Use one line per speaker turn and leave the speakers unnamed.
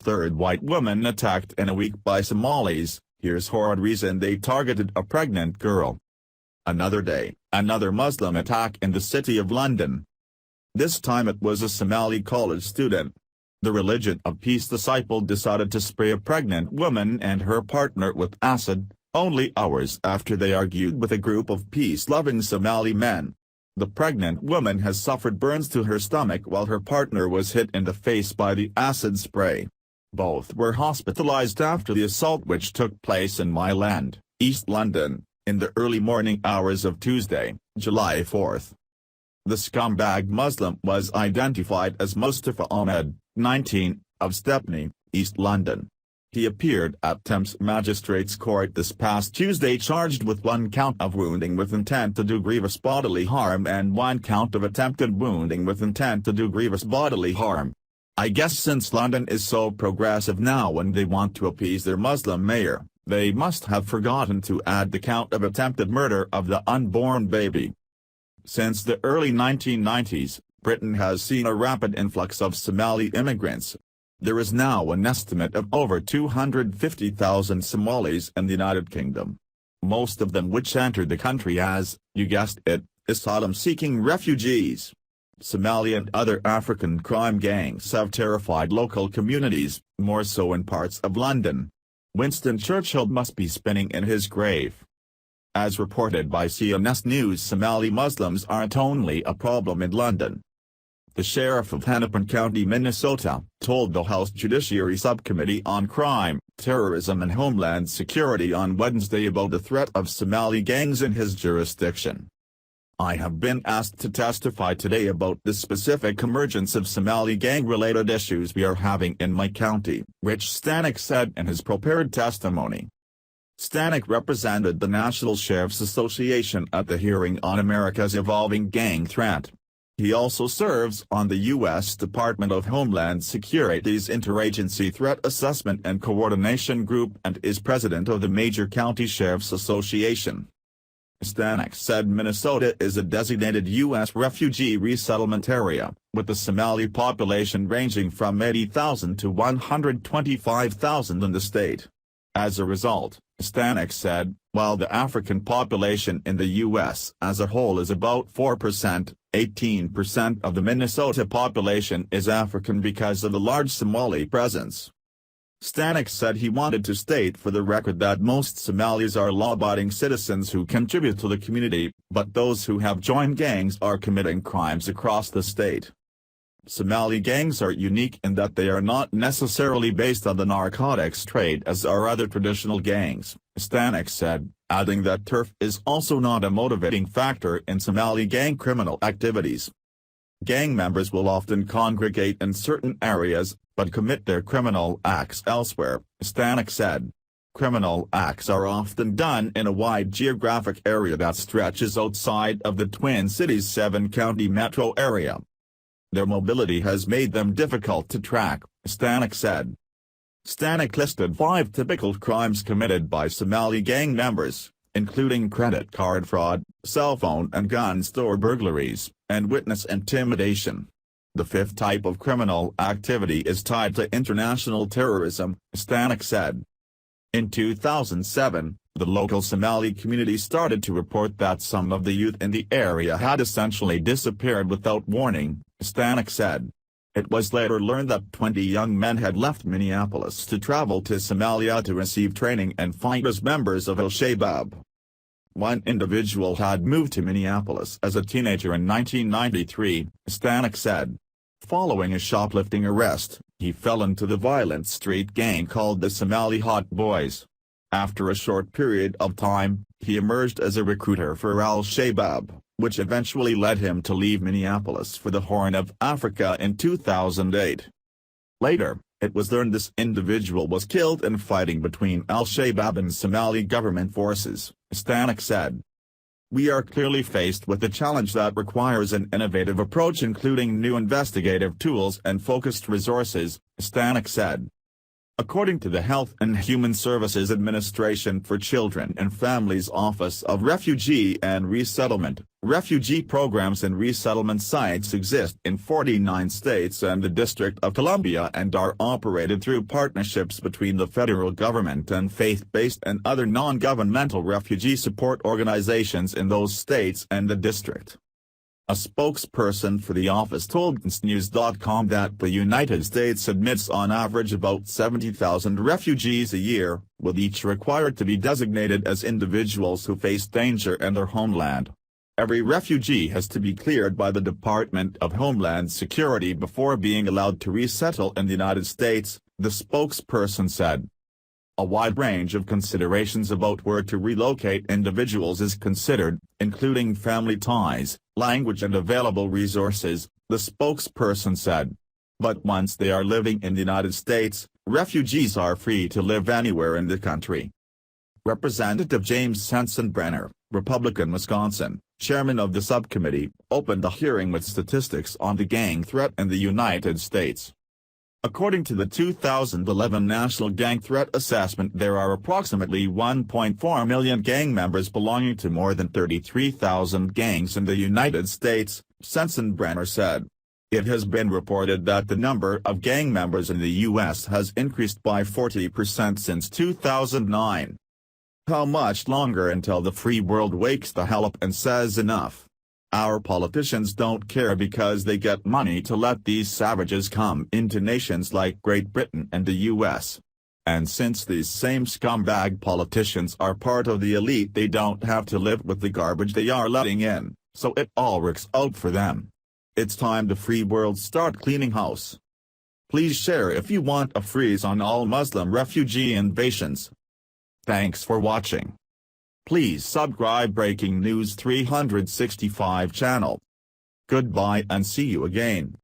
third white woman attacked in a week by Somalis. Here's horrid reason they targeted a pregnant girl. Another day, another Muslim attack in the city of London. This time it was a Somali college student. The Religion of Peace disciple decided to spray a pregnant woman and her partner with acid, only hours after they argued with a group of peace-loving Somali men. The pregnant woman has suffered burns to her stomach while her partner was hit in the face by the acid spray. Both were hospitalized after the assault, which took place in Mile End, East London, in the early morning hours of Tuesday, July 4. The scumbag Muslim was identified as Mustafa Ahmed, 19, of Stepney, East London. He appeared at Thames Magistrates Court this past Tuesday charged with 1 count of wounding with intent to do grievous bodily harm and 1 count of attempted wounding with intent to do grievous bodily harm. I guess since London is so progressive now when they want to appease their Muslim mayor, they must have forgotten to add the count of attempted murder of the unborn baby. Since the early 1990s, Britain has seen a rapid influx of Somali immigrants. There is now an estimate of over 250,000 Somalis in the United Kingdom. Most of them which entered the country as, you guessed it, asylum-seeking refugees. Somali and other African crime gangs have terrified local communities, more so in parts of London. Winston Churchill must be spinning in his grave. As reported by CNS News, Somali Muslims aren't only a problem in London. The sheriff of Hennepin County, Minnesota, told the House Judiciary Subcommittee on Crime, Terrorism and Homeland Security on Wednesday about the threat of Somali gangs in his jurisdiction. I have been asked to testify today about the specific emergence of Somali gang-related issues we are having in my county, Rich Stanek said in his prepared testimony. Stanek represented the National Sheriff's Association at the hearing on America's evolving gang threat. He also serves on the U.S. Department of Homeland Security's Interagency Threat Assessment and Coordination Group and is president of the Major County Sheriff's Association. Stanek said Minnesota is a designated U.S. refugee resettlement area, with the Somali population ranging from 80,000 to 125,000 in the state. As a result, Stanek said, while the African population in the U.S. as a whole is about 4%, 18% of the Minnesota population is African because of the large Somali presence. Stanek said he wanted to state for the record that most Somalis are law-abiding citizens who contribute to the community, but those who have joined gangs are committing crimes across the state. Somali gangs are unique in that they are not necessarily based on the narcotics trade as are other traditional gangs, Stanek said, adding that turf is also not a motivating factor in Somali gang criminal activities. Gang members will often congregate in certain areas, but commit their criminal acts elsewhere, Stanek said. Criminal acts are often done in a wide geographic area that stretches outside of the Twin Cities 7-county metro area. Their mobility has made them difficult to track, Stanek said. Stanek listed 5 typical crimes committed by Somali gang members, including credit card fraud, cell phone and gun store burglaries, and witness intimidation. The 5th type of criminal activity is tied to international terrorism, Stanek said. In 2007, the local Somali community started to report that some of the youth in the area had essentially disappeared without warning, Stanek said. It was later learned that 20 young men had left Minneapolis to travel to Somalia to receive training and fight as members of Al-Shabaab. One individual had moved to Minneapolis as a teenager in 1993, Stanek said. Following a shoplifting arrest, he fell into the violent street gang called the Somali Hot Boys. After a short period of time, he emerged as a recruiter for Al-Shabaab, which eventually led him to leave Minneapolis for the Horn of Africa in 2008. Later, it was learned this individual was killed in fighting between Al-Shabaab and Somali government forces, Stanek said. We are clearly faced with a challenge that requires an innovative approach including new investigative tools and focused resources, Stanek said. According to the Health and Human Services Administration for Children and Families Office of Refugee and Resettlement, refugee programs and resettlement sites exist in 49 states and the District of Columbia and are operated through partnerships between the federal government and faith-based and other non-governmental refugee support organizations in those states and the district. A spokesperson for the office told GNSnews.com that the United States admits on average about 70,000 refugees a year, with each required to be designated as individuals who face danger in their homeland. Every refugee has to be cleared by the Department of Homeland Security before being allowed to resettle in the United States, the spokesperson said. A wide range of considerations about where to relocate individuals is considered, including family ties, language and available resources, the spokesperson said. But once they are living in the United States, refugees are free to live anywhere in the country. Representative James Sensenbrenner, Republican Wisconsin, chairman of the subcommittee, opened the hearing with statistics on the gang threat in the United States. According to the 2011 National Gang Threat Assessment, there are approximately 1.4 million gang members belonging to more than 33,000 gangs in the United States, Sensenbrenner said. It has been reported that the number of gang members in the U.S. has increased by 40% since 2009. How much longer until the free world wakes the hell up and says enough? Our politicians don't care because they get money to let these savages come into nations like Great Britain and the US. And since these same scumbag politicians are part of the elite, they don't have to live with the garbage they are letting in, so it all works out for them. It's time the free world start cleaning house. Please share if you want a freeze on all Muslim refugee invasions. Thanks for watching. Please subscribe Breaking News 365 channel. Goodbye and see you again.